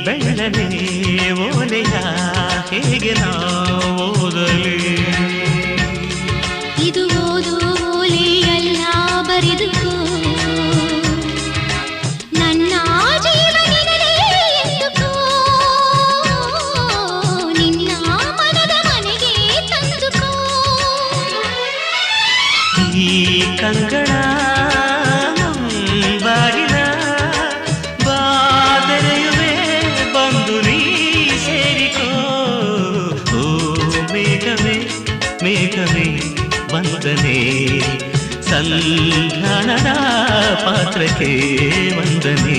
ಬೆಳ್ಳನೆ ಓಲೆಯ ಹೇಗೆ ನಾ ಓದಲಿ ಇದು ಓದು ಓಲೆಯಲ್ಲ ಬರೆದುಕೋ ನನ್ನ ಜೀವನದಲ್ಲಿ ಎಂದುಕೋ ನಿನ್ನ ಮನದ ಮನೆಗೆ ತಂದುಕೋ ಈ ಕಂಗಳ ಬಾಗಿಲ ಬಾದರೆಯುವೆ ಬಂದು ನೀ ಸೇರಿಕೋ ಓ ಮೇಘವೇ ಮೇಘವೇ ವಂದನೆ ಸಂಧಾನದ ಪಾತ್ರಕ್ಕೆ ವಂದನೆ